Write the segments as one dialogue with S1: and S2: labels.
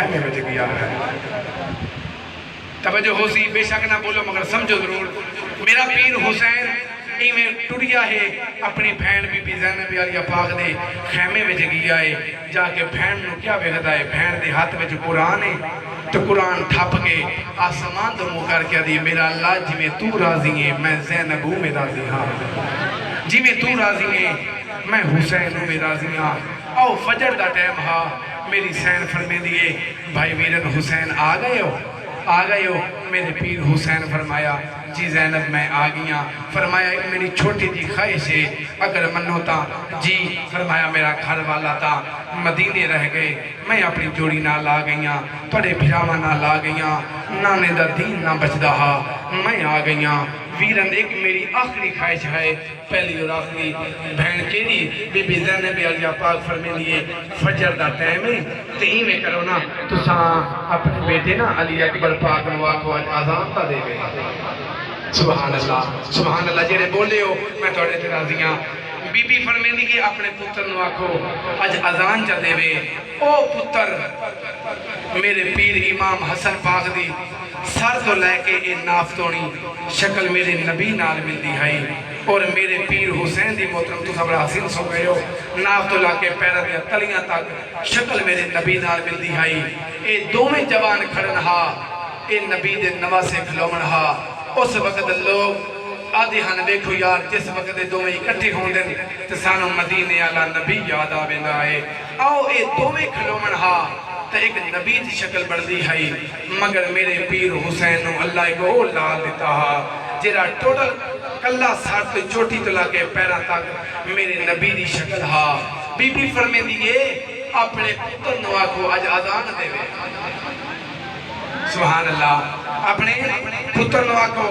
S1: خیمے میں گیا ہے۔ توجہ ہو سی، بے شک نہ بولو مگر سمجھو ضرور، میرا پیر حسین ایمیں ٹوٹیا ہے اپنی بھین بی بی زینب علیہ پاک دے خیمے میں گیا ہے۔ جا کے بھین نو کیا ویکھدا ہے، بھین دے ہاتھ میں جو قرآن ہے تو قرآن ٹھپ کے آسمان تو منہ کر کے دی، میرا اللہ جی میں تو راضی ہے میں زینب ہوں میں راضی ہاں، جی میں تو راضی ہے میں حسین ہوں میں راضی ہاں۔ او فجر دا ٹائم ہاں، میری سین فرمے دیئے بھائی ویرن حسین آ گئے ہو؟ میرے پیر حسین فرمایا جی زینب میں آ گیا۔ فرمایا ایک میری چھوٹی جی خواہش ہے اگر منو تا جی، فرمایا میرا گھر والا تا مدینے رہ گئے، میں اپنی جوڑی نہ لا گئیاں، پڑے بھراما نہ لا گئیاں، نانے دا دین نہ بچ دہا، میں آ گئیاں۔ ویرن ایک میری آخری خواہش ہے، پہلی اور آخری بہن کے لیے بی بی زینب علیہ پاک فرمے لیے فجر دا ٹائم ہے تے میں کرو نا تو اپنے بیٹے نا علی اکبر پاک نوا کو آزان تا دے گئے۔ سبحان اللہ جیرے بولے ہو میں توڑے تے راضیاں۔ بی بی فرمے دیئے اپنے پتر نوا کو آج آزان چا دے وے، او پتر میرے پیر امام حسن پاک دی سر تو لے کے اے نافتونی شکل میرے نبی نال مل دی ہے، اور میرے پیر حسین دی محترم تو خبر حاصل سو گئے ہو، ناف تو لا کے پیرہ دیا تلیاں تک شکل میرے نبی نال مل دی ہے۔ اے دو میں جوان کھڑن ہا، اے نبی دے نوا سے کھلومن ہا۔ اس وقت لوگ آدھی ہن دیکھو یار جس وقت دو میں اکٹھے ہوں دن تو سانو مدینے آلا نبی یاد آویں آئے، آؤ اے دو میں کھلومن ہا تو ایک نبی دی شکل بڑھ دی ہے، مگر میرے پیر حسین اللہ کو لال دیتا ہا، جیرا ٹوٹل کلہ سار تو چوٹی تو لگے پیرہ تک میرے نبی دی شکل ہا۔ بی بی فرمے دیئے اپنے پتر نوا کو آج آزان دے وے، سبحان اللہ اپنے پتر نوا کو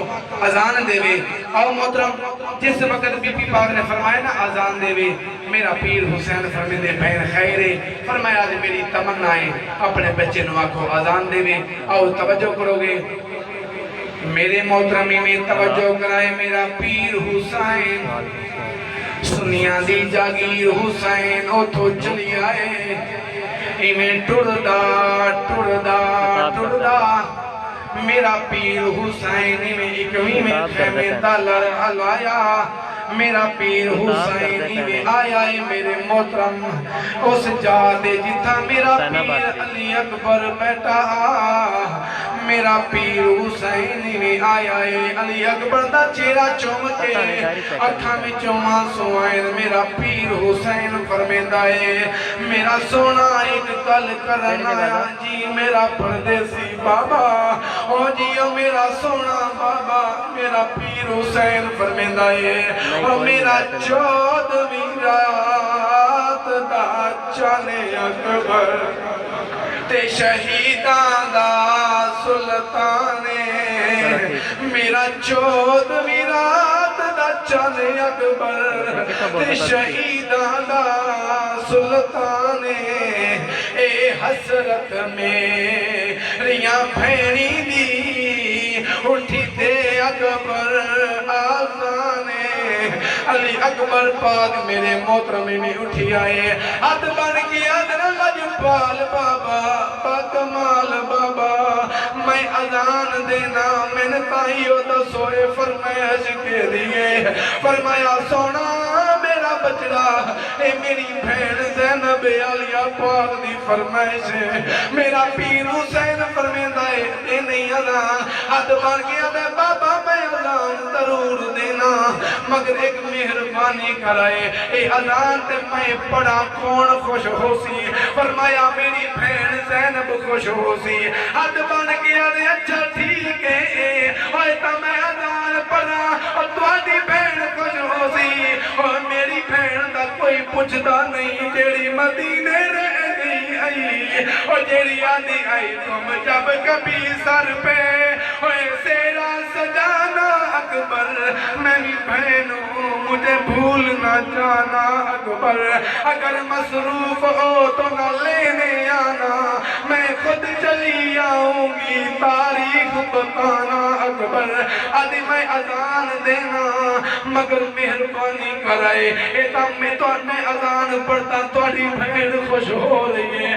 S1: آزان دے وے۔ او محترم جس وقت بی بی پاک نے فرمایا نا آزان دے وے، میرا پیر حسین فرمے دے بہن خیرے فرمایا آج میری تمنا ہے اپنے بچے نوا کو آزان دے وے۔ او توجہ کرو گے میرے محترمی میں توجہ کرائے، میرا پیر حسین سنیاں دی جاگیر حسین او تو چلی آئے، ایمیں ٹردہ میرا پیر حسین میں اکویں میں خیمے دلر حلوایا، میرا پیر حسین میں آیا ہے میرے محترم اس جادے جتا میرا پیر علی اکبر بیٹا، میرا پیر حسین میں آیا ہے علی اکبر دا چہرہ چوم کے اکھا میں چوما سوائن، میرا پیر حسین فرمیدہ ہے میرا سونا ایک کل کرنا جی میرا پردیسی بابا، او جیو میرا سونا بابا، میرا پیر حسین فرمیدہ ہے اور میرا 14ویں رات دا چانے اکبر تے شہیدان دا سلطانے، میرا 14ویں رات دا چانے اکبر تے شہیدان دا سلطانے، اے حسرت میں ریاں بھینی دی اٹھی دے اکبر آزانے، علی اکبر پاک میرے محترمی میں اٹھی آئے، ہاتھ بن گیا در لجپال بابا باکمال بابا، میں اذان دینا میں تائیو دا سوئے فرمائش کے دیئے، فرمایا سونا میرا بچڑا اے میری بھین زینب علیہ پاک دی فرمائش ہے، میرا پیر حسین فرمیدہ ہے اے نہیں اذان، ہاتھ بن گیا دے بابا میں اذان ضرور دینا مگر ایک مہربانی کرائے، اے اذان تے میں پڑھا کون خوش ہو سی، فرمایا میری بہن زینب خوش ہو سی، ہاتھ بن گیا دے اچھا ٹھیک ہے، اوہ تا میں اذان پڑھا اور تواڈی بہن خوش ہو سی، اور میری بہن دا کوئی پوچھدا نہیں جیڑی مدینے رہ گئی آئی، اور جیڑی آدھی آئی تم جب کبھی سر پہ اوہ سیرا سجانا اکبر، میں بھی بہنوں مجھے بھول نہ جانا اکبر، اگر مصروف ہو تو نہ لینے آنا، میں خود چلی آؤں گی تاریخ بتانا اکبر، آدھی میں اذان دینا مگر مہربانی کرائے، اے تم میں تو میں اذان پڑھتا تھوڑی بہن خوش ہو رہی ہے،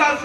S1: 10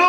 S1: 2